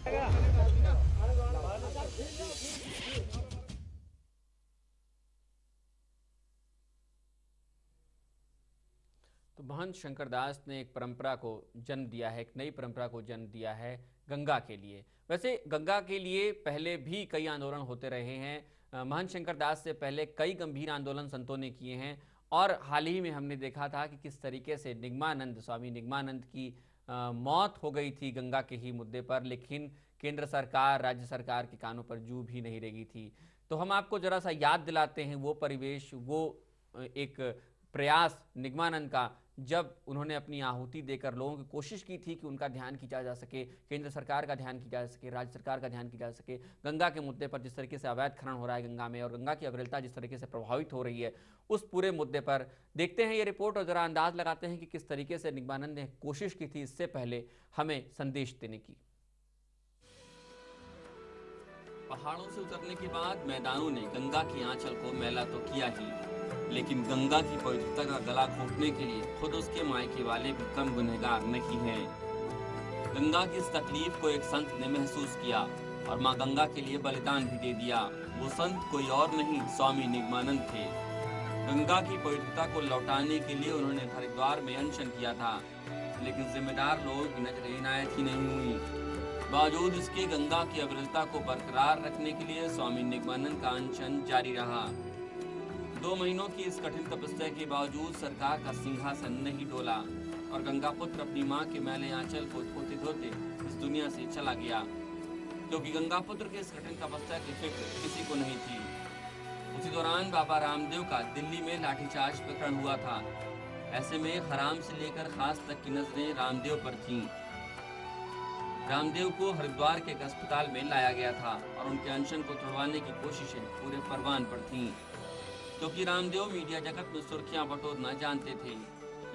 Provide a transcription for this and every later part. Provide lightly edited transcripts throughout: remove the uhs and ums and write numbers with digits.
तो महंत शंकरदास ने एक परंपरा को जन्म दिया है, एक नई परंपरा को जन्म दिया है गंगा के लिए। वैसे गंगा के लिए पहले भी कई आंदोलन होते रहे हैं। महंत शंकरदास से पहले कई गंभीर आंदोलन संतों ने किए हैं और हाल ही में हमने देखा था कि किस तरीके से निगमानंद, स्वामी निगमानंद की मौत हो गई थी गंगा के ही मुद्दे पर, लेकिन केंद्र सरकार, राज्य सरकार के कानों पर जू भी नहीं रेगी थी। तो हम आपको जरा सा याद दिलाते हैं वो परिवेश, वो एक प्रयास निगमानंद का, जब उन्होंने अपनी आहुति देकर लोगों की कोशिश की थी कि उनका ध्यान खींचा जा सके, केंद्र सरकार का ध्यान खींचा जा सके, राज्य सरकार का ध्यान खींचा जा सके। गंगा के मुद्दे पर जिस तरीके से अवैध खनन हो रहा है गंगा में और गंगा की अविरलता जिस तरीके से प्रभावित हो रही है, उस पूरे मुद्दे पर देखते हैं ये रिपोर्ट और जरा अंदाज लगाते हैं कि किस तरीके से निगमानंद ने कोशिश की थी इससे पहले हमें संदेश देने की। पहाड़ों से उतरने के बाद मैदानों ने गंगा की आंचल को मैला तो किया ही, लेकिन गंगा की पवित्रता का गला घोटने के लिए खुद उसके मायके वाले भी कम गुनहगार नहीं हैं। गंगा की इस तकलीफ को एक संत ने महसूस किया और मां गंगा के लिए बलिदान भी दे दिया। वो संत कोई और नहीं, स्वामी निगमानंद थे। गंगा की पवित्रता को लौटाने के लिए उन्होंने हरिद्वार में अनशन किया था, लेकिन जिम्मेदार लोगों की नजर इनायत ही नहीं हुई। बावजूद इसके गंगा की अविरलता को बरकरार रखने के लिए स्वामी निगमानंद का अनशन जारी रहा। 2 महीनों की इस कठिन तपस्या के बावजूद सरकार का सिंहासन नहीं डोला और गंगा पुत्र अपनी मां के मैले आंचल को धोते धोते इस दुनिया से चला गया, क्योंकि गंगा पुत्र के इस कठिन तपस्या की फिक्र किसी को नहीं थी। उसी दौरान बाबा रामदेव का दिल्ली में लाठीचार्ज प्रकरण हुआ था। ऐसे में हराम से लेकर खास तक की नजरें रामदेव पर थीं। रामदेव को हरिद्वार के एक अस्पताल में लाया गया था और उनके अनशन को तोड़वाने की कोशिशें पूरे परवान पर थीं, क्योंकि रामदेव मीडिया जगत में सुर्खियां बटोरना जानते थे।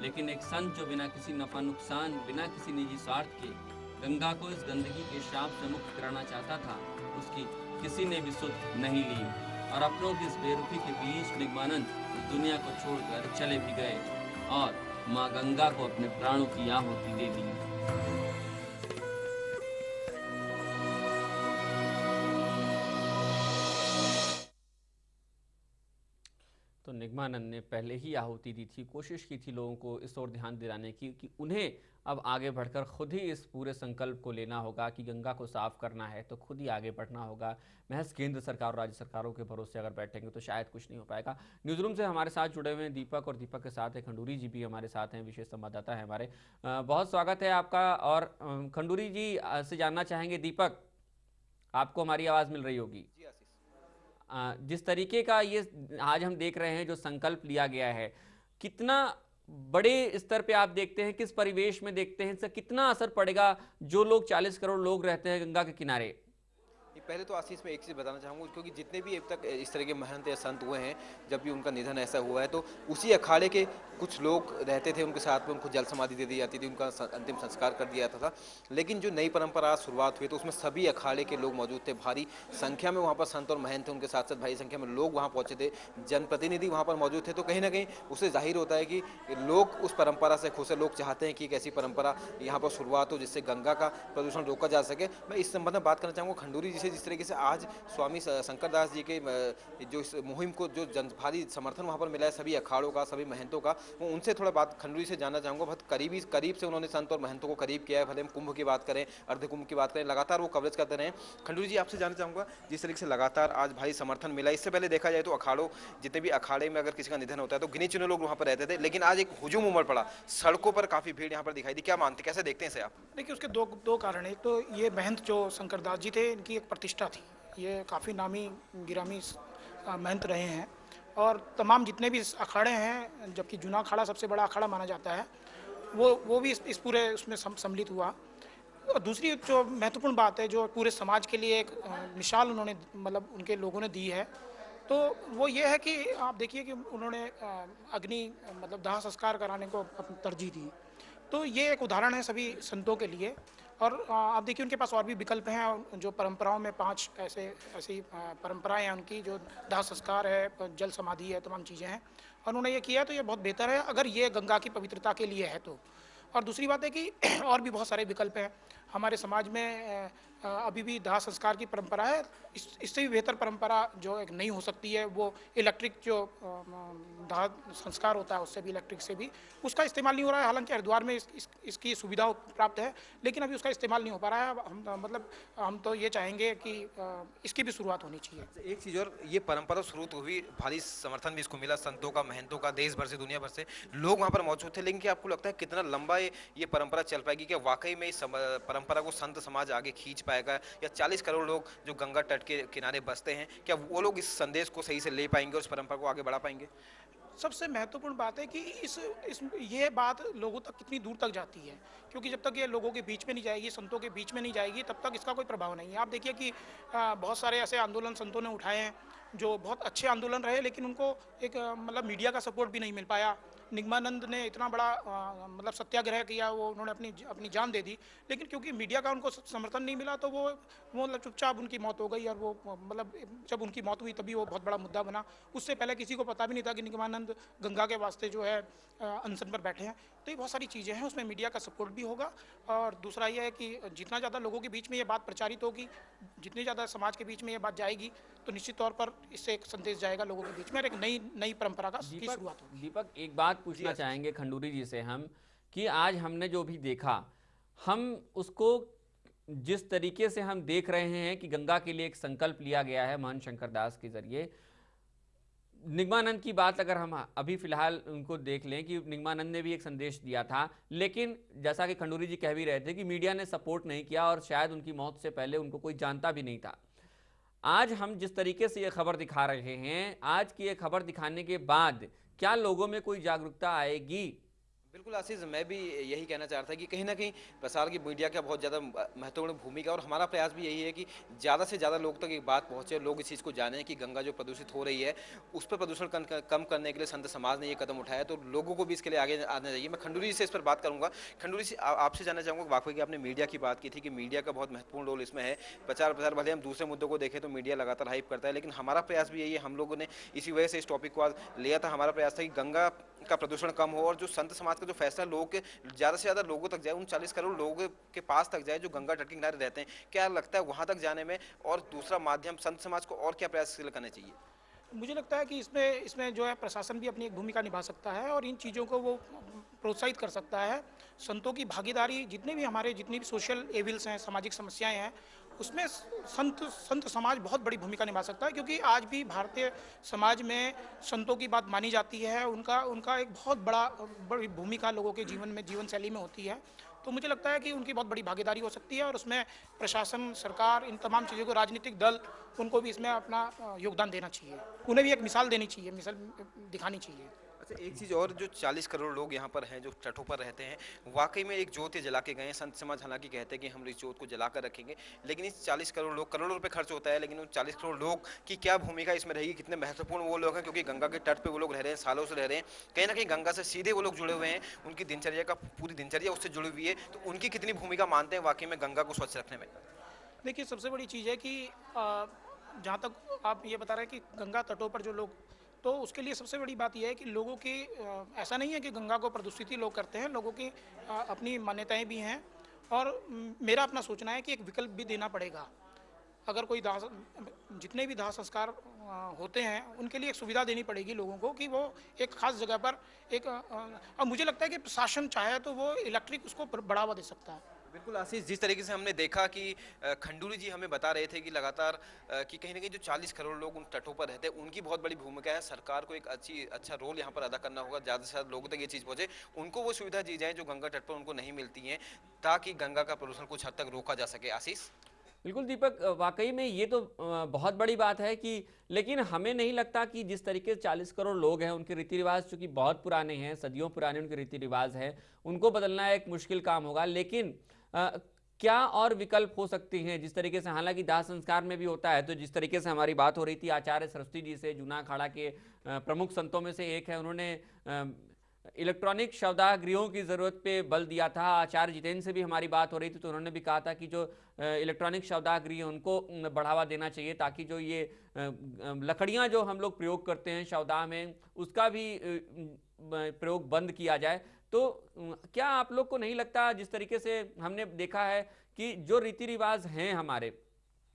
लेकिन एक संत जो बिना किसी नफा नुकसान, बिना किसी निजी स्वार्थ के गंगा को इस गंदगी के श्राप से मुक्त कराना चाहता था, उसकी किसी ने भी सुध नहीं ली और अपनों की इस बेरुखी के बीच निगमानंद इस दुनिया को छोड़कर चले भी गए और माँ गंगा को अपने प्राणों की आहुति दे दी। तो निगमानंद ने पहले ही आहुति दी थी, कोशिश की थी लोगों को इस ओर ध्यान दिलाने की कि उन्हें अब आगे बढ़कर खुद ही इस पूरे संकल्प को लेना होगा कि गंगा को साफ करना है तो खुद ही आगे बढ़ना होगा। महज केंद्र सरकार और राज्य सरकारों के भरोसे अगर बैठेंगे तो शायद कुछ नहीं हो पाएगा। न्यूज़ रूम से हमारे साथ जुड़े हुए हैं दीपक, और दीपक के साथ है खंडूरी जी भी हमारे साथ हैं, विशेष संवाददाता है हमारे। बहुत स्वागत है आपका। और खंडूरी जी से जानना चाहेंगे, दीपक आपको हमारी आवाज़ मिल रही होगी। जिस तरीके का ये आज हम देख रहे हैं जो संकल्प लिया गया है, कितना बड़े स्तर पे आप देखते हैं, किस परिवेश में देखते हैं, इससे कितना असर पड़ेगा जो लोग 40 करोड़ लोग रहते हैं गंगा के किनारे? पहले तो आशीष में एक चीज़ बताना चाहूँगा, क्योंकि जितने भी अब तक इस तरह के महंत या संत हुए हैं, जब भी उनका निधन ऐसा हुआ है तो उसी अखाड़े के कुछ लोग रहते थे, उनके साथ में उनको जल समाधि दे दी जाती थी, उनका अंतिम संस्कार कर दिया जाता था। लेकिन जो नई परंपरा शुरुआत हुई तो उसमें सभी अखाड़े के लोग मौजूद थे, भारी संख्या में वहाँ पर संत और महंत थे, उनके साथ साथ भारी संख्या में लोग वहाँ पहुँचे थे, जनप्रतिनिधि वहाँ पर मौजूद थे। तो कहीं ना कहीं उससे जाहिर होता है कि लोग उस परंपरा से खुश है, लोग चाहते हैं कि एक ऐसी परंपरा यहाँ पर शुरुआत हो जिससे गंगा का प्रदूषण रोका जा सके। मैं इस संबंध में बात करना चाहूँगा खंडूरी जी से, जिस तरीके से आज स्वामी शंकरदास जी के जो इस मुहिम को जो भारी समर्थन वहाँ पर मिला है सभी अखाड़ों का, सभी महंतों का, वो उनसे थोड़ा बात खंडूरी से जानना चाहूँगा। बहुत करीब से उन्होंने संत और महंतों को करीब किया है, भले हम कुंभ की बात करें, अर्ध कुंभ की बात करें, लगातार वो कवरेज करते रहे। खंडूरी जी आपसे जानना चाहूँगा, जिस तरीके से लगातार आज भारी समर्थन मिला, इससे पहले देखा जाए तो अखाड़ों, जितने भी अखाड़े में अगर किसी का निधन होता है तो गिने चुने लोग वहाँ पर रहते थे, लेकिन आज एक हुजूम उमड़ पड़ा, सड़कों पर काफ़ी भीड़ यहाँ पर दिखाई दी। क्या मानते, कैसे देखते हैं इसे आप? देखिए, उसके दो कारण है। एक तो ये महंत जो शंकरदास जी थे, इनकी एक प्रतिष्ठा थी, ये काफ़ी नामी गिरामी महंत रहे हैं और तमाम जितने भी अखाड़े हैं, जबकि जूना अखाड़ा सबसे बड़ा अखाड़ा माना जाता है, वो भी इस पूरे उसमें सम्मिलित हुआ। और दूसरी जो महत्वपूर्ण बात है, जो पूरे समाज के लिए एक मिसाल उन्होंने, मतलब उनके लोगों ने दी है, तो वो ये है कि आप देखिए कि उन्होंने अग्नि मतलब दाह संस्कार कराने को तरजीह दी। तो ये एक उदाहरण है सभी संतों के लिए। और आप देखिए उनके पास और भी विकल्प हैं, जो परंपराओं में 5 ऐसी परंपराएं हैं उनकी, जो दाह संस्कार है, जल समाधि है, तमाम चीज़ें हैं, और उन्होंने ये किया तो ये बहुत बेहतर है अगर ये गंगा की पवित्रता के लिए है तो। और दूसरी बात है कि और भी बहुत सारे विकल्प हैं। हमारे समाज में अभी भी दाह संस्कार की परंपरा है। इससे भी बेहतर परंपरा जो एक नहीं हो सकती है, वो इलेक्ट्रिक जो दाह संस्कार होता है, उससे भी, इलेक्ट्रिक से भी उसका इस्तेमाल नहीं हो रहा है। हालांकि हरिद्वार में इसकी सुविधा प्राप्त है, लेकिन अभी उसका इस्तेमाल नहीं हो पा रहा है। हम तो ये चाहेंगे कि इसकी भी शुरुआत होनी चाहिए। एक चीज़ और, ये परंपरा शुरू तो हुई, भारी समर्थन भी इसको मिला संतों का, महंतों का, देश भर से, दुनिया भर से लोग वहाँ पर मौजूद थे, लेकिन क्या आपको लगता है कितना लंबा ये परंपरा चल पाएगी? क्या वाकई में इस परंपरा को संत समाज आगे खींच पाएगा, या 40 करोड़ लोग जो गंगा तट के किनारे बसते हैं, क्या वो लोग इस संदेश को सही से ले पाएंगे और उस परंपरा को आगे बढ़ा पाएंगे? सबसे महत्वपूर्ण बात है कि ये बात लोगों तक कितनी दूर तक जाती है, क्योंकि जब तक ये लोगों के बीच में नहीं जाएगी, संतों के बीच में नहीं जाएगी, तब तक इसका कोई प्रभाव नहीं है। आप देखिए कि बहुत सारे ऐसे आंदोलन संतों ने उठाए हैं जो बहुत अच्छे आंदोलन रहे, लेकिन उनको एक मतलब मीडिया का सपोर्ट भी नहीं मिल पाया। निगमानंद ने इतना बड़ा मतलब सत्याग्रह किया, वो उन्होंने अपनी जान दे दी, लेकिन क्योंकि मीडिया का उनको समर्थन नहीं मिला, तो वो मतलब चुपचाप उनकी मौत हो गई। और वो मतलब जब उनकी मौत हुई तभी वो बहुत बड़ा मुद्दा बना। उससे पहले किसी को पता भी नहीं था कि निगमानंद गंगा के वास्ते जो है अनशन पर बैठे हैं। तो ये बहुत सारी चीज़ें हैं, उसमें मीडिया का सपोर्ट भी होगा। और दूसरा ये है कि जितना ज़्यादा लोगों के बीच में ये बात प्रचारित होगी, जितनी ज़्यादा समाज के बीच में ये बात जाएगी, तो निश्चित तौर पर इससे एक संदेश जाएगा लोगों के बीच में और एक नई परंपरा की शुरुआत होगी। दीपक, एक बात पूछना चाहेंगे खंडूरी जी से हम, कि आज हमने जो भी देखा, हम उसको जिस तरीके से हम देख रहे हैं कि गंगा के लिए एक संकल्प लिया गया है महंत शंकर दास के जरिए। निगमानंद की बात अगर हम अभी फिलहाल उनको देख लें कि निगमानंद ने भी एक संदेश दिया था, लेकिन जैसा कि खंडूरी जी कह भी रहे थे कि मीडिया ने सपोर्ट नहीं किया और शायद उनकी मौत से पहले उनको कोई जानता भी नहीं था। आज हम जिस तरीके से ये खबर दिखा रहे हैं, आज की ये खबर दिखाने के बाद क्या लोगों में कोई जागरूकता आएगी? बिल्कुल आशीष, मैं भी यही कहना चाह रहा था कि कहीं ना कहीं प्रसार की मीडिया का बहुत ज़्यादा महत्वपूर्ण भूमिका, और हमारा प्रयास भी यही है कि ज़्यादा से ज़्यादा लोग तक एक बात पहुँचे, लोग इस चीज़ को जानें कि गंगा जो प्रदूषित हो रही है उस पर प्रदूषण कम करने के लिए संत समाज ने ये कदम उठाया, तो लोगों को भी इसके लिए आगे आना चाहिए। मैं खंडूरी से इस पर बात करूँगा। खंडूरी से आपसे जानना चाहूँगा, वाकई की आपने मीडिया की बात की थी कि मीडिया का बहुत महत्वपूर्ण रोल इसमें है। प्रचार प्रसार, भले हम दूसरे मुद्दों को देखें तो मीडिया लगातार हाइप करता है, लेकिन हमारा प्रयास भी यही है, हम लोगों ने इसी वजह से इस टॉपिक को आज लिया था। हमारा प्रयास था कि गंगा का प्रदूषण कम हो और जो संत समाज का जो फैसला लोगों के ज़्यादा से ज़्यादा लोगों तक जाए, उन 40 करोड़ लोगों के पास तक जाए जो गंगा तट के किनारे रहते हैं। क्या लगता है वहाँ तक जाने में और दूसरा माध्यम संत समाज को और क्या प्रयास करने चाहिए? मुझे लगता है कि इसमें जो है प्रशासन भी अपनी एक भूमिका निभा सकता है और इन चीज़ों को वो प्रोत्साहित कर सकता है। संतों की भागीदारी, जितनी भी सोशल एविल्स हैं, सामाजिक समस्याएं हैं, उसमें संत समाज बहुत बड़ी भूमिका निभा सकता है, क्योंकि आज भी भारतीय समाज में संतों की बात मानी जाती है। उनका एक बहुत बड़ी भूमिका लोगों के जीवन शैली में होती है। तो मुझे लगता है कि उनकी बहुत बड़ी भागीदारी हो सकती है और उसमें प्रशासन, सरकार, इन तमाम चीज़ों को, राजनीतिक दल, उनको भी इसमें अपना योगदान देना चाहिए। उन्हें भी एक मिसाल देनी चाहिए, मिसाल दिखानी चाहिए। अच्छा, एक चीज़ और, जो 40 करोड़ लोग यहाँ पर हैं जो तटों पर रहते हैं, वाकई में एक ज्योत जला के गए हैं। संत समाज हालांकि कहते हैं कि हम इस ज्योत को जला कर रखेंगे, लेकिन इस 40 करोड़ लोग, करोड़ों रुपए खर्च होता है, लेकिन उन 40 करोड़ लोग की क्या भूमिका इसमें रहेगी, कितने महत्वपूर्ण वो लोग हैं, क्योंकि गंगा के तट पर वो लोग रह रहे हैं, सालों से रह रहे हैं, कहीं ना कहीं गंगा से सीधे वो लोग जुड़े हुए हैं, उनकी पूरी दिनचर्या उससे जुड़ी हुई है, तो उनकी कितनी भूमिका मानते हैं वाकई में गंगा को स्वच्छ रखने में? देखिए, सबसे बड़ी चीज़ है कि जहाँ तक आप ये बता रहे हैं कि गंगा तटों पर जो लोग, तो उसके लिए सबसे बड़ी बात यह है कि लोगों की ऐसा नहीं है कि गंगा को प्रदूषित ही लोग करते हैं, लोगों की अपनी मान्यताएं भी हैं। और मेरा अपना सोचना है कि एक विकल्प भी देना पड़ेगा। अगर कोई जितने भी दाह संस्कार होते हैं, उनके लिए एक सुविधा देनी पड़ेगी लोगों को कि वो एक खास जगह पर और मुझे लगता है कि प्रशासन चाहे तो वो इलेक्ट्रिक उसको बढ़ावा दे सकता है। बिल्कुल आशीष, जिस तरीके से हमने देखा कि खंडूरी जी हमें बता रहे थे कि लगातार कि कहीं ना कहीं जो 40 करोड़ लोग उन तटों पर रहते हैं, उनकी बहुत बड़ी भूमिका है। सरकार को एक अच्छा रोल यहाँ पर अदा करना होगा, ज़्यादा से ज़्यादा लोगों तक ये चीज़ पहुँचे, उनको वो सुविधा दी जाए जो गंगा तट पर उनको नहीं मिलती हैं, ताकि गंगा का प्रदूषण कुछ हद तक रोका जा सके। आशीष? बिल्कुल दीपक, वाकई में ये तो बहुत बड़ी बात है कि, लेकिन हमें नहीं लगता कि जिस तरीके से 40 करोड़ लोग हैं, उनके रीति रिवाज चूंकि बहुत पुराने हैं, सदियों पुराने उनके रीति रिवाज है, उनको बदलना एक मुश्किल काम होगा। लेकिन क्या और विकल्प हो सकते हैं? जिस तरीके से हालांकि दाह संस्कार में भी होता है, तो जिस तरीके से हमारी बात हो रही थी आचार्य सरस्वती जी से, जूना अखाड़ा के प्रमुख संतों में से एक है, उन्होंने इलेक्ट्रॉनिक शवदाह गृहों की ज़रूरत पे बल दिया था। आचार्य जितेंद्र से भी हमारी बात हो रही थी, तो उन्होंने भी कहा था कि जो इलेक्ट्रॉनिक शवदाह गृह उनको बढ़ावा देना चाहिए, ताकि जो ये लकड़ियां जो हम लोग प्रयोग करते हैं शवदाह में, उसका भी प्रयोग बंद किया जाए। तो क्या आप लोग को नहीं लगता, जिस तरीके से हमने देखा है कि जो रीति रिवाज हैं हमारे,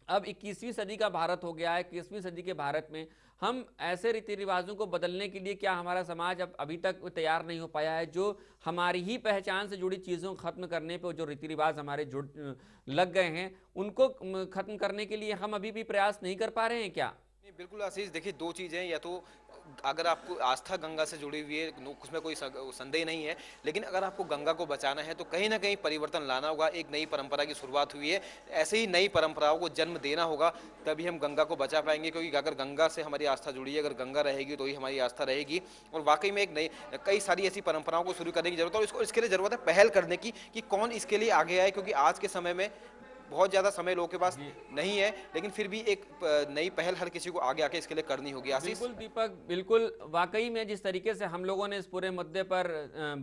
अब 21वीं सदी का भारत हो गया है। 21वीं सदी के भारत में हम ऐसे रीति रिवाजों को बदलने के लिए क्या हमारा समाज अब अभी तक तैयार नहीं हो पाया है? जो हमारी ही पहचान से जुड़ी चीज़ों को खत्म करने पे, जो रीति रिवाज हमारे जुड़ लग गए हैं, उनको खत्म करने के लिए हम अभी भी प्रयास नहीं कर पा रहे हैं क्या? नहीं, बिल्कुल आशीष, देखिए दो चीज़ें हैं, या तो अगर आपको आस्था गंगा से जुड़ी हुई है, उसमें कोई संदेह नहीं है, लेकिन अगर आपको गंगा को बचाना है तो कहीं ना कहीं परिवर्तन लाना होगा। एक नई परंपरा की शुरुआत हुई है, ऐसे ही नई परंपराओं को जन्म देना होगा, तभी हम गंगा को बचा पाएंगे। क्योंकि अगर गंगा से हमारी आस्था जुड़ी है, अगर गंगा रहेगी तो ही हमारी आस्था रहेगी। और वाकई में एक नई, कई सारी ऐसी परंपराओं को शुरू करने की जरूरत है, और इसके लिए जरूरत है पहल करने की कि कौन इसके लिए आगे आए। क्योंकि आज के समय में बहुत ज़्यादा समय लोगों के पास नहीं है, लेकिन फिर भी एक नई पहल हर किसी को आगे आके इसके लिए करनी होगी। आशीष, बिल्कुल दीपक, बिल्कुल वाकई में जिस तरीके से हम लोगों ने इस पूरे मुद्दे पर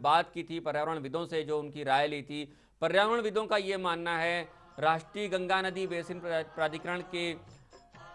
बात की थी पर्यावरणविदों से, जो उनकी राय ली थी, पर्यावरणविदों का ये मानना है, राष्ट्रीय गंगा नदी बेसिन प्राधिकरण के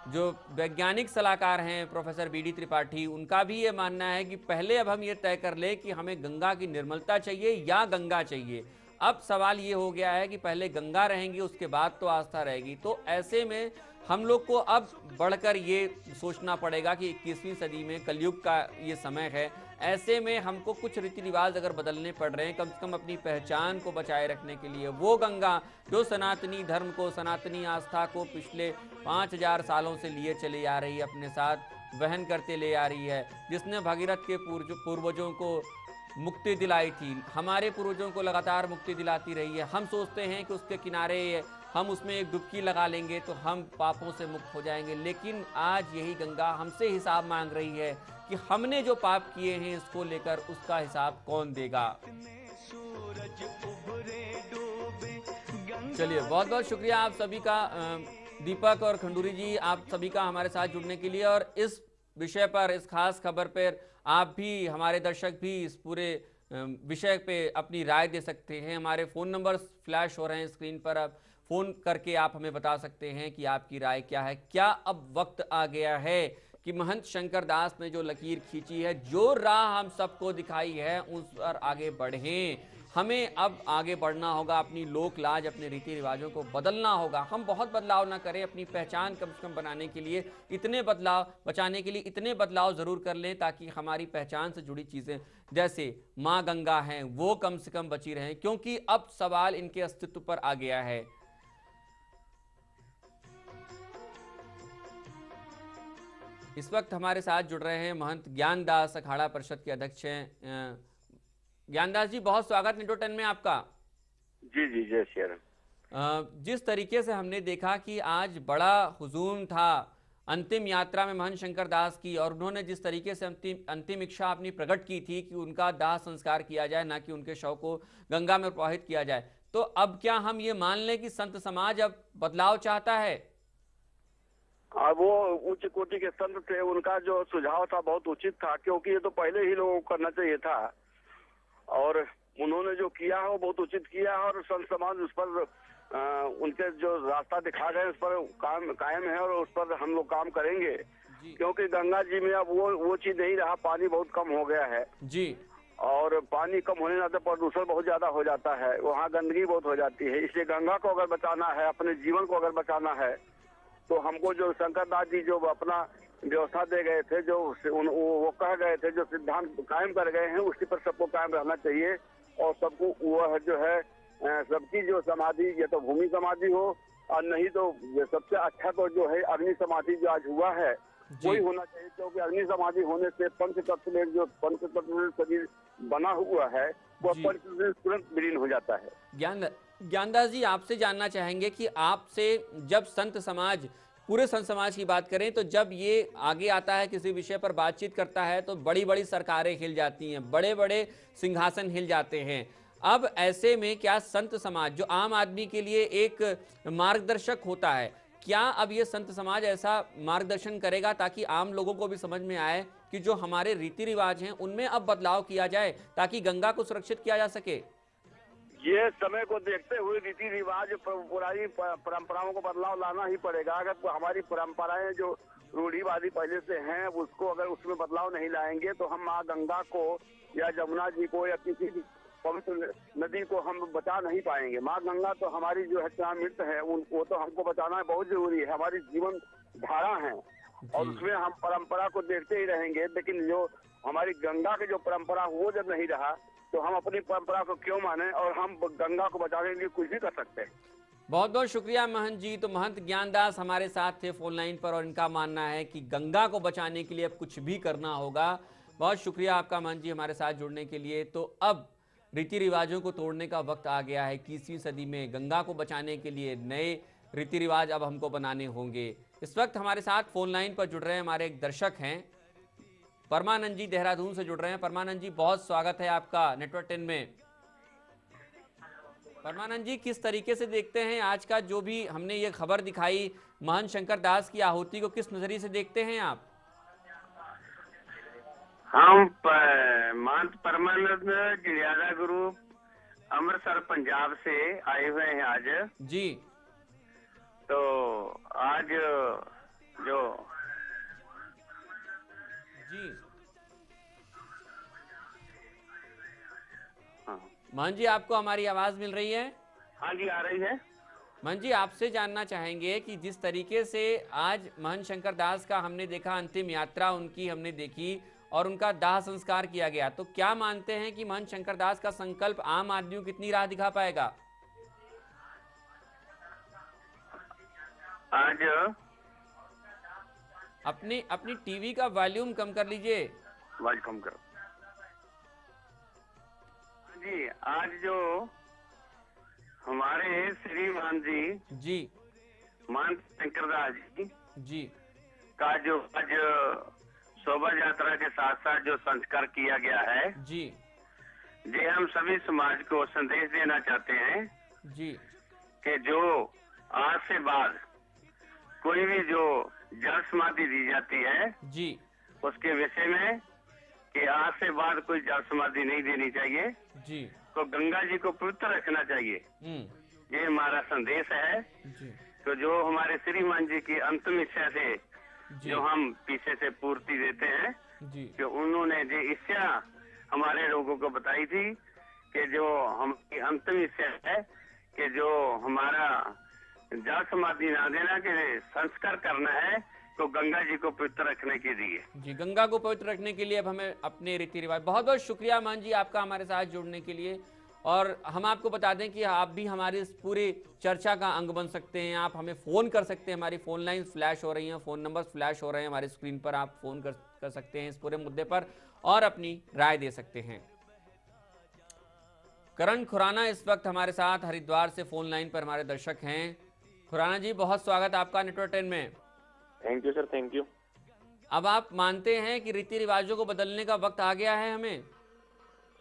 जो वैज्ञानिक सलाहकार हैं प्रोफेसर बीडी त्रिपाठी, उनका भी ये मानना है कि पहले अब हम ये तय कर ले कि हमें गंगा की निर्मलता चाहिए या गंगा चाहिए। अब सवाल ये हो गया है कि पहले गंगा रहेंगी, उसके बाद तो आस्था रहेगी। तो ऐसे में हम लोग को अब बढ़कर ये सोचना पड़ेगा कि 21वीं सदी में कलयुग का ये समय है। ऐसे में हमको कुछ रीति रिवाज अगर बदलने पड़ रहे हैं, कम से कम अपनी पहचान को बचाए रखने के लिए, वो गंगा जो सनातनी धर्म को, सनातनी आस्था को पिछले 5000 सालों से लिए चली आ रही है, अपने साथ वहन करते ले आ रही है, जिसने भगीरथ के पूर्वजों को मुक्ति दिलाई थी, हमारे पूर्वजों को लगातार मुक्ति दिलाती रही है। हम सोचते हैं कि उसके किनारे हम उसमें एक डुबकी लगा लेंगे तो हम पापों से मुक्त हो जाएंगे, लेकिन आज यही गंगा हमसे हिसाब मांग रही है कि हमने जो पाप किए हैं इसको लेकर उसका हिसाब कौन देगा। चलिए, बहुत बहुत शुक्रिया आप सभी का, दीपक और खंडूरी जी, आप सभी का हमारे साथ जुड़ने के लिए, और इस विषय पर, इस खास खबर पर आप भी, हमारे दर्शक भी इस पूरे विषय पे अपनी राय दे सकते हैं। हमारे फ़ोन नंबर फ्लैश हो रहे हैं स्क्रीन पर, अब फ़ोन करके आप हमें बता सकते हैं कि आपकी राय क्या है। क्या अब वक्त आ गया है कि महंत शंकर दास ने जो लकीर खींची है, जो राह हम सबको दिखाई है, उस पर आगे बढ़ें? हमें अब आगे बढ़ना होगा, अपनी लोक लाज, अपने रीति रिवाजों को बदलना होगा। हम बहुत बदलाव ना करें, अपनी पहचान कम से कम बनाने के लिए इतने बदलाव, बचाने के लिए इतने बदलाव ज़रूर कर लें ताकि हमारी पहचान से जुड़ी चीज़ें जैसे माँ गंगा हैं वो कम से कम बची रहें, क्योंकि अब सवाल इनके अस्तित्व पर आ गया है। इस वक्त हमारे साथ जुड़ रहे हैं महंत ज्ञानदास, अखाड़ा परिषद के अध्यक्ष हैं। ज्ञानदास जी, बहुत स्वागत नेटो 10 में आपका। जी जी, जय श्री राम। जिस तरीके से हमने देखा कि आज बड़ा हुजूम था अंतिम यात्रा में महंत शंकर दास की, और उन्होंने जिस तरीके से अंतिम इच्छा अपनी प्रकट की थी कि उनका दाह संस्कार किया जाए, ना कि उनके शव को गंगा में प्रवाहित किया जाए, तो अब क्या हम ये मान लें कि संत समाज अब बदलाव चाहता है? वो उच्च कोटि के संत थे, उनका जो सुझाव था बहुत उचित था, क्योंकि ये तो पहले ही लोगों को करना चाहिए था, और उन्होंने जो किया है वो बहुत उचित किया है। और संत समाज उस पर उनके जो रास्ता दिखा गए उस पर कायम है, और उस पर हम लोग काम करेंगे। क्योंकि गंगा जी में अब वो चीज नहीं रहा, पानी बहुत कम हो गया है जी, और पानी कम होने नाते प्रदूषण बहुत ज्यादा हो जाता है, वहाँ गंदगी बहुत हो जाती है। इसलिए गंगा को अगर बचाना है, अपने जीवन को अगर बचाना है, तो हमको जो शंकर दास जी जो अपना व्यवस्था दे गए थे, जो वो कह गए थे, जो सिद्धांत कायम कर गए हैं, उसी पर सबको कायम रहना चाहिए। और सबको वह जो है सबकी जो समाधि, या तो भूमि समाधि हो, और नहीं तो सबसे अच्छा तो जो है अग्नि समाधि जो आज हुआ है वही होना चाहिए। क्योंकि अग्नि समाधि होने से पंच तत्व में जो पंच तत्व शरीर बना हुआ है वो पंच तुरंत विलीन हो जाता है। ज्ञानदास जी, आपसे जानना चाहेंगे कि आपसे जब संत समाज, पूरे संत समाज की बात करें, तो जब ये आगे आता है किसी विषय पर बातचीत करता है तो बड़ी बड़ी सरकारें हिल जाती हैं, बड़े बड़े सिंहासन हिल जाते हैं। अब ऐसे में क्या संत समाज, जो आम आदमी के लिए एक मार्गदर्शक होता है, क्या अब ये संत समाज ऐसा मार्गदर्शन करेगा ताकि आम लोगों को भी समझ में आए कि जो हमारे रीति रिवाज हैं उनमें अब बदलाव किया जाए ताकि गंगा को सुरक्षित किया जा सके? ये समय को देखते हुए रीति रिवाज, पुरानी परंपराओं को बदलाव लाना ही पड़ेगा। अगर हमारी परंपराएं जो रूढ़िवादी पहले से हैं उसको अगर उसमें बदलाव नहीं लाएंगे तो हम माँ गंगा को या जमुना जी को या किसी भी पवित्र नदी को हम बचा नहीं पाएंगे। माँ गंगा तो हमारी जो है प्राणमृत है, वो तो हमको बचाना बहुत जरूरी है, हमारी जीवन धारा है और उसमें हम परंपरा को देखते ही रहेंगे। लेकिन जो हमारी गंगा की जो परंपरा वो जब नहीं रहा तो हम अपनी परंपरा को क्यों माने, और हम गंगा को बचाने के लिए कुछ भी कर सकते हैं। बहुत बहुत शुक्रिया महंत जी। तो महंत ज्ञानदास हमारे साथ थे फोन लाइन पर और इनका मानना है कि गंगा को बचाने के लिए अब कुछ भी करना होगा। बहुत शुक्रिया आपका महंत जी हमारे साथ जुड़ने के लिए। तो अब रीति रिवाजों को तोड़ने का वक्त आ गया है। 21वीं सदी में गंगा को बचाने के लिए नए रीति रिवाज अब हमको बनाने होंगे। इस वक्त हमारे साथ फोन लाइन पर जुड़ रहे हैं हमारे एक दर्शक हैं, परमानंद जी देहरादून से जुड़ रहे हैं। परमानंद जी बहुत स्वागत है आपका नेटवर्क 10 में। परमानंद जी किस तरीके से देखते हैं आज का जो भी हमने ये खबर दिखाई महंत शंकर दास की आहुति को, किस नजरिए से देखते हैं आप? हम महंत परमानंद गिरियादा गुरु अमृतसर पंजाब से आए हुए हैं आज जी। तो आज जो जी हाँ महंत जी आपको हमारी आवाज मिल रही है? हाँ जी आ रही है। महंत जी आपसे जानना चाहेंगे कि जिस तरीके से आज महंत शंकर दास का हमने देखा, अंतिम यात्रा उनकी हमने देखी और उनका दाह संस्कार किया गया, तो क्या मानते हैं कि महंत शंकर दास का संकल्प आम आदमियों को कितनी राह दिखा पाएगा? आज अपनी टीवी का वॉल्यूम कम कर लीजिए। आवाज कम करो जी। आज जो हमारे श्रीमान जी महंत शंकरदास जी का जो आज शोभा यात्रा के साथ साथ जो संस्कार किया गया है जी ये हम सभी समाज को संदेश देना चाहते हैं जी कि जो आज से बाद कोई भी जो जल समाधि दी जाती है जी उसके विषय में कि आज से बाद कोई जल समाधि नहीं देनी चाहिए, जी तो गंगा जी को पवित्र रखना चाहिए। ये हमारा संदेश है। जी तो जो हमारे श्रीमान जी की अंतिम इच्छा से जी जो हम पीछे से पूर्ति देते हैं जी कि उन्होंने जो इच्छा हमारे लोगों को बताई थी कि जो हमारी अंतिम इच्छा है कि जो हमारा जल समाधि ना देना के संस्कार करना है, तो गंगा जी को पवित्र रखने के लिए जी गंगा को पवित्र रखने के लिए अब हमें अपने रीति रिवाज। बहुत बहुत शुक्रिया मान जी आपका हमारे साथ जुड़ने के लिए। और हम आपको बता दें कि आप भी हमारी इस पूरी चर्चा का अंग बन सकते हैं। आप हमें फ़ोन कर सकते हैं, हमारी फ़ोन लाइन फ्लैश हो रही हैं, फ़ोन नंबर फ्लैश हो रहे हैं हमारी स्क्रीन पर। आप फ़ोन कर सकते हैं इस पूरे मुद्दे पर और अपनी राय दे सकते हैं। करण खुराना इस वक्त हमारे साथ हरिद्वार से फ़ोन लाइन पर हमारे दर्शक हैं। खुराना जी बहुत स्वागत आपका नेटवर्क 10 में। Thank you sir, thank you. अब आप मानते हैं कि रीति रिवाजों को बदलने का वक्त आ गया है हमें?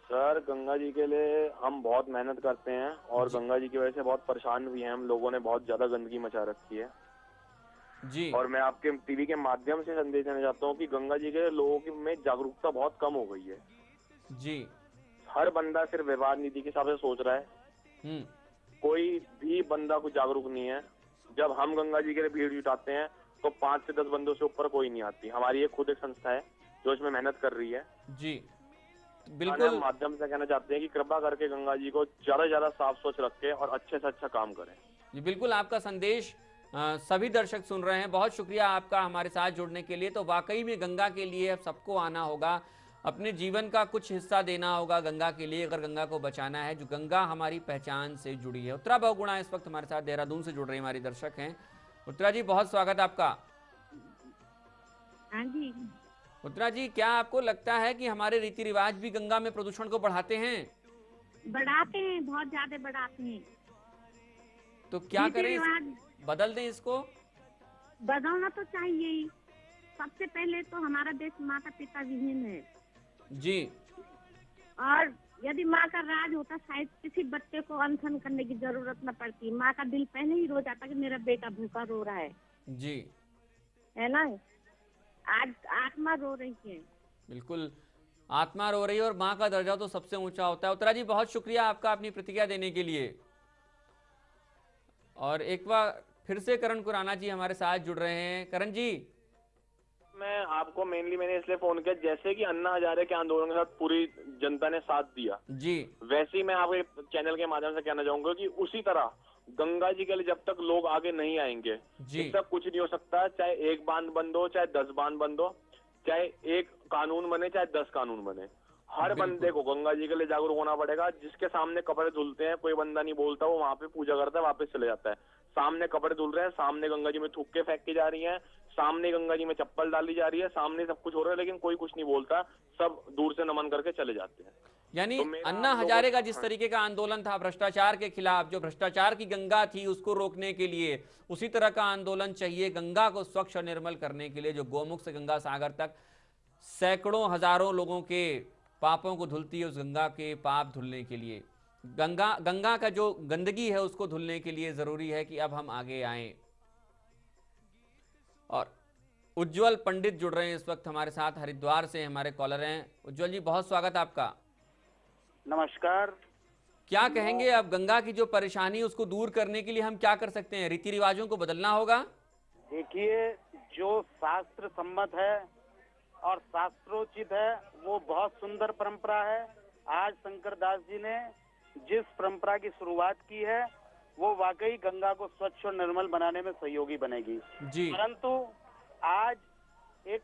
सर गंगा जी के लिए हम बहुत मेहनत करते हैं और गंगा जी की वजह से बहुत परेशान भी हैं हम लोगों ने, बहुत ज्यादा गंदगी मचा रखी है जी। और मैं आपके टीवी के माध्यम से संदेश देना चाहता हूँ कि गंगा जी के लोगों में जागरूकता बहुत कम हो गई है जी। हर बंदा सिर्फ व्यवहार नीति के हिसाब से सोच रहा है, कोई भी बंदा को जागरूक नहीं है। जब हम गंगा जी के लिए भीड़ जुटाते हैं तो 5 से 10 बंदों से ऊपर कोई नहीं आती। हमारी ये खुद एक संस्था है जो इसमें मेहनत कर रही है जी। बिल्कुल माध्यम से कहना चाहते हैं कि कृपा करके गंगा जी को ज्यादा से ज्यादा साफ स्वच्छ रखें और अच्छे से अच्छा काम करें जी। बिल्कुल आपका संदेश सभी दर्शक सुन रहे हैं। बहुत शुक्रिया आपका हमारे साथ जुड़ने के लिए। तो वाकई में गंगा के लिए अब सबको आना होगा, अपने जीवन का कुछ हिस्सा देना होगा गंगा के लिए, अगर गंगा को बचाना है। जो गंगा हमारी पहचान से जुड़ी है। उत्तरा बहुगुणा इस वक्त हमारे साथ देहरादून से जुड़ रही हमारी दर्शक हैं। उत्तरा जी बहुत स्वागत आपका। हाँ जी। उत्तरा जी क्या आपको लगता है कि हमारे रीति रिवाज भी गंगा में प्रदूषण को बढ़ाते हैं? बढ़ाते हैं, बहुत ज्यादा बढ़ाते हैं। तो क्या करें, बदल दें इसको? बदलना तो चाहिए ही। सबसे पहले तो हमारा देश माता पिता विहीन है जी। और यदि माँ का राज होता शायद किसी बच्चे को अनशन करने की जरूरत न पड़ती। माँ का दिल पहले ही रो जाता कि मेरा बेटा भूखा रो रहा है जी, है ना। आज आत्मा रो रही है। बिल्कुल आत्मा रो रही है और माँ का दर्जा तो सबसे ऊंचा होता है। उत्तरा जी बहुत शुक्रिया आपका अपनी प्रतिक्रिया देने के लिए। और एक बार फिर से करण खुराना जी हमारे साथ जुड़ रहे हैं। करण जी मैं आपको मेनली मैंने इसलिए फोन किया, जैसे कि अन्ना हजारे के आंदोलन के साथ पूरी जनता ने साथ दिया जी, वैसे ही मैं आपके चैनल के माध्यम से कहना चाहूंगा कि उसी तरह गंगा जी के लिए जब तक लोग आगे नहीं आएंगे जी। इससे कुछ नहीं हो सकता। चाहे एक बांध बंद हो, चाहे 10 बांध बंद हो, चाहे एक कानून बने, चाहे 10 कानून बने, हर बंदे को गंगा जी के लिए जागरूक होना पड़ेगा। जिसके सामने कपड़े धुलते हैं, कोई बंदा नहीं बोलता, वो वहां पे पूजा करता है, वापस चले जाता है। सामने कपड़े धुल रहे हैं, सामने गंगा जी में थूक के फेंक की जा रही हैं, सामने गंगा जी में चप्पल डाली जा रही है, सामने सब कुछ हो रहा है, लेकिन कोई कुछ नहीं बोलता, सब दूर से नमन करके चले जाते हैं। यानी तो मेरा अन्ना आप लोगों- हजारे का जिस तरीके का आंदोलन था भ्रष्टाचार के खिलाफ, जो भ्रष्टाचार की गंगा थी उसको रोकने के लिए, उसी तरह का आंदोलन चाहिए गंगा को स्वच्छ और निर्मल करने के लिए, जो गौमुख से गंगा सागर तक सैकड़ों हजारों लोगों के पापों को धुलती है, उस गंगा के पाप धुलने के लिए, गंगा का जो गंदगी है उसको धुलने के लिए जरूरी है कि अब हम आगे आएं। और उज्जवल पंडित जुड़ रहे हैं इस वक्त हमारे साथ, हरिद्वार से हमारे कॉलर हैं। उज्जवल जी, बहुत स्वागत आपका। नमस्कार। क्या कहेंगे अब गंगा की जो परेशानी उसको दूर करने के लिए हम क्या कर सकते हैं? रीति रिवाजों को बदलना होगा। देखिए, जो शास्त्र सम्मत है और शास्त्रोचित है वो बहुत सुंदर परंपरा है। आज शंकर दास जी ने जिस परंपरा की शुरुआत की है वो वाकई गंगा को स्वच्छ और निर्मल बनाने में सहयोगी बनेगी जी। परंतु आज एक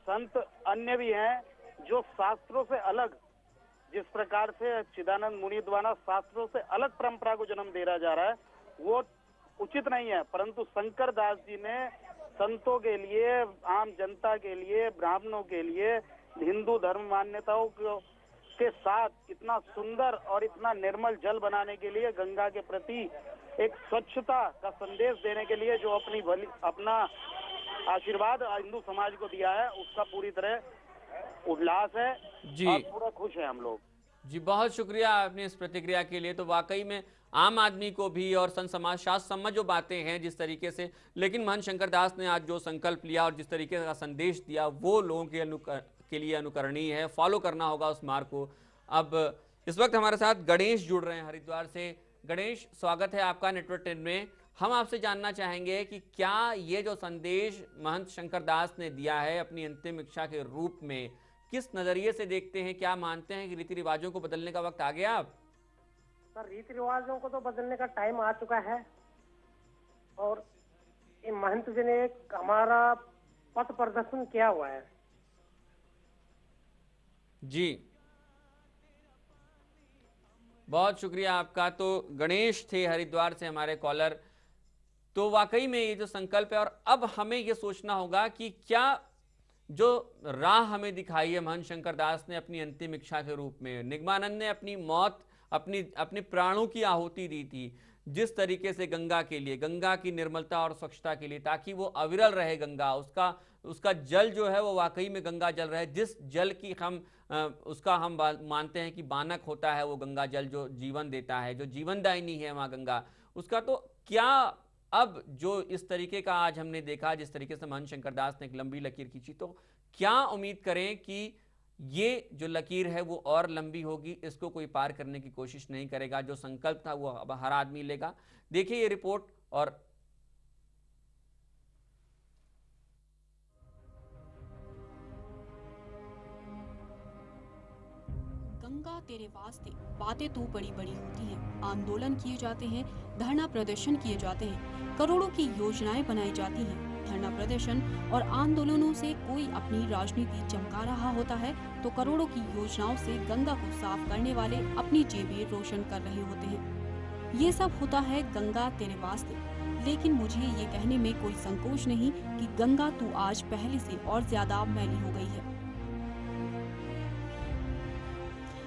संत अन्य भी हैं जो शास्त्रों से अलग, जिस प्रकार से चिदानंद मुनि द्वारा शास्त्रों से अलग परंपरा को जन्म दे रहा जा रहा है वो उचित नहीं है। परंतु शंकर दास जी ने संतों के लिए, आम जनता के लिए, ब्राह्मणों के लिए, हिंदू धर्म मान्यताओं के साथ इतना सुंदर और इतना निर्मल जल बनाने के लिए, गंगा के प्रति एक स्वच्छता का संदेश देने के लिए जो अपना आशीर्वाद हिंदू समाज को दिया है, उसका पूरी तरह उल्लास है जी। और पूरा खुश है हम लोग जी। बहुत शुक्रिया आपने इस प्रतिक्रिया के लिए। तो वाकई में आम आदमी को भी और संत समाज शास्त्र सम्मत जो बातें हैं जिस तरीके से, लेकिन महंत शंकर दास ने आज जो संकल्प लिया और जिस तरीके का संदेश दिया वो लोगों के लिए अनुकरणीय है, फॉलो करना होगा उस मार्ग को। अब इस वक्त हमारे साथ गणेश जुड़ रहे हैं हरिद्वार से। गणेश, स्वागत है आपका नेटवर्क 10 में। हम आपसे जानना चाहेंगे कि क्या ये जो संदेश महंत शंकर दास ने दिया है अपनी अंतिम इच्छा के रूप में, किस नजरिए से देखते हैं? क्या मानते हैं कि रीति रिवाजों को बदलने का वक्त आ गया अब? सर, रीति रिवाजों को तो बदलने का टाइम आ चुका है और महंत जी ने एक हमारा पथ प्रदर्शन किया हुआ है जी। बहुत शुक्रिया आपका। तो गणेश थे हरिद्वार से हमारे कॉलर। तो वाकई में ये जो संकल्प है, और अब हमें ये सोचना होगा कि क्या जो राह हमें दिखाई है महंत शंकर दास ने अपनी अंतिम इच्छा के रूप में, निगमानंद ने अपनी मौत, अपने प्राणों की आहुति दी थी जिस तरीके से गंगा के लिए, गंगा की निर्मलता और स्वच्छता के लिए, ताकि वो अविरल रहे गंगा, उसका जल जो है वो वाकई में गंगा जल रहे। जिस जल की उसका हम मानते हैं कि बानक होता है वो गंगा जल, जो जीवन देता है, जो जीवनदायिनी है माँ गंगा, उसका तो क्या अब जो इस तरीके का आज हमने देखा, जिस तरीके से महंत शंकर दास ने एक लंबी लकीर खींची, तो क्या उम्मीद करें कि ये जो लकीर है वो और लंबी होगी, इसको कोई पार करने की कोशिश नहीं करेगा। जो संकल्प था वो अब हर आदमी लेगा। देखिए ये रिपोर्ट। और गंगा तेरे वास्ते बातें तो बड़ी बड़ी होती हैं, आंदोलन किए जाते हैं, धरना प्रदर्शन किए जाते हैं, करोड़ों की योजनाएं बनाई जाती हैं। धरना प्रदर्शन और आंदोलनों से कोई अपनी राजनीति चमका रहा होता है तो करोड़ों की योजनाओं से गंगा को साफ करने वाले अपनी जेबें रोशन कर रहे होते हैं। ये सब होता है गंगा तेरे वास्ते। लेकिन मुझे ये कहने में कोई संकोच नहीं कि गंगा तू आज पहले से और ज्यादा मैली हो गई है।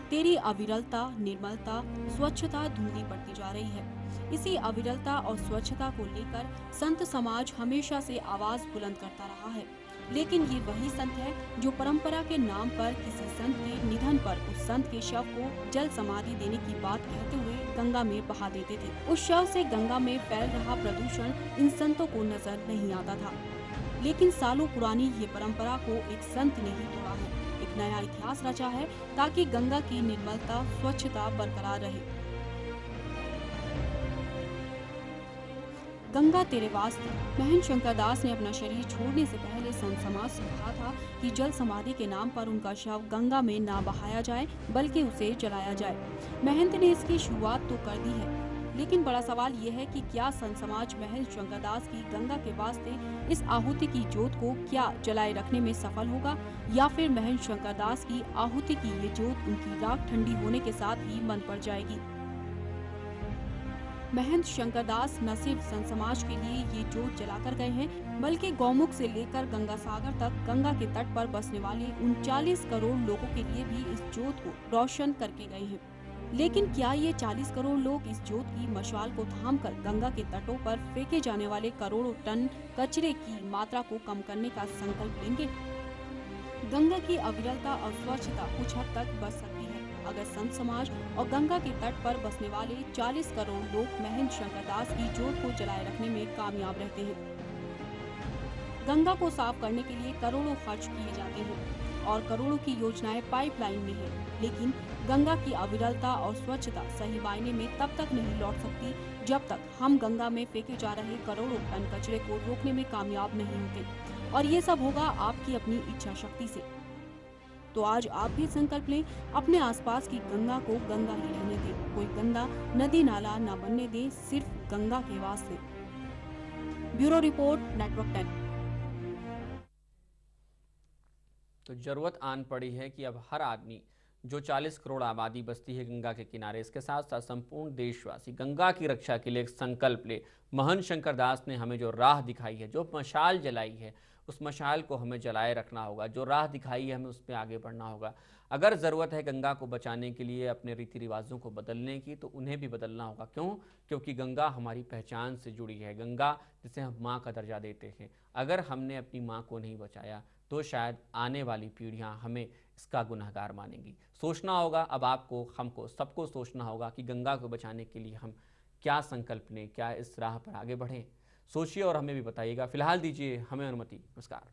तेरी अविरलता, निर्मलता, स्वच्छता धुंधली पड़ती जा रही है। इसी अविरलता और स्वच्छता को लेकर संत समाज हमेशा से आवाज बुलंद करता रहा है। लेकिन ये वही संत है जो परंपरा के नाम पर किसी संत के निधन पर उस संत के शव को जल समाधि देने की बात कहते हुए गंगा में बहा देते थे। उस शव से गंगा में फैल रहा प्रदूषण इन संतों को नजर नहीं आता था। लेकिन सालों पुरानी ये परंपरा को एक संत ने ही तोड़ा है, एक नया इतिहास रचा है ताकि गंगा की निर्मलता, स्वच्छता बरकरार रहे। गंगा तेरे वास्ते। महंत शंकर दास ने अपना शरीर छोड़ने से पहले संत समाज से कहा था कि जल समाधि के नाम पर उनका शव गंगा में ना बहाया जाए बल्कि उसे जलाया जाए। महंत ने इसकी शुरुआत तो कर दी है, लेकिन बड़ा सवाल ये है कि क्या संत समाज महंत शंकर दास की गंगा के वास्ते इस आहुति की जोत को क्या जलाए रखने में सफल होगा, या फिर महंत शंकर दास की आहुति की ये जोत उनकी राख ठंडी होने के साथ ही मंद पड़ जाएगी। महंत शंकर दास न सिर्फ संत समाज के लिए ये जोत जलाकर गए हैं, बल्कि गौमुख से लेकर गंगा सागर तक गंगा के तट पर बसने वाले 39 करोड़ लोगों के लिए भी इस जोत को रोशन करके गए हैं। लेकिन क्या ये 40 करोड़ लोग इस जोत की मशाल को थामकर गंगा के तटों पर फेंके जाने वाले करोड़ों टन कचरे की मात्रा को कम करने का संकल्प लेंगे? गंगा की अविरलता और स्वच्छता कुछ हद तक बच सकती है अगर संत समाज और गंगा के तट पर बसने वाले 40 करोड़ लोग महंत शंकर दास की जोत को जलाए रखने में कामयाब रहते हैं। गंगा को साफ करने के लिए करोड़ों खर्च किए जाते हैं और करोड़ों की योजनाएं पाइपलाइन में है, लेकिन गंगा की अविरलता और स्वच्छता सही मायने में तब तक नहीं लौट सकती जब तक हम गंगा में फेंके जा रहे करोड़ों टन कचरे को रोकने में कामयाब नहीं होते, और ये सब होगा आपकी अपनी इच्छा शक्ति से। तो आज आप भी संकल्प लें, अपने आसपास की गंगा को गंगा ही रहने दें, कोई गंदा नदी नाला न बनने दें, सिर्फ गंगा के वास्ते। Bureau report, network 10। तो जरूरत आन पड़ी है कि अब हर आदमी, जो 40 करोड़ आबादी बसती है गंगा के किनारे, इसके साथ साथ संपूर्ण देशवासी गंगा की रक्षा के लिए एक संकल्प ले। महंत शंकर दास ने हमें जो राह दिखाई है, जो मशाल जलाई है, उस मशाल को हमें जलाए रखना होगा। जो राह दिखाई है हमें उस पर आगे बढ़ना होगा। अगर ज़रूरत है गंगा को बचाने के लिए, अपने रीति रिवाजों को बदलने की, तो उन्हें भी बदलना होगा। क्यों? क्योंकि गंगा हमारी पहचान से जुड़ी है। गंगा जिसे हम माँ का दर्जा देते हैं, अगर हमने अपनी माँ को नहीं बचाया तो शायद आने वाली पीढ़ियाँ हमें इसका गुनहगार मानेंगी। सोचना होगा, अब आपको, हमको, सबको सोचना होगा कि गंगा को बचाने के लिए हम क्या संकल्प लें, क्या इस राह पर आगे बढ़ें। सोचिए और हमें भी बताइएगा। फिलहाल दीजिए हमें अनुमति। नमस्कार।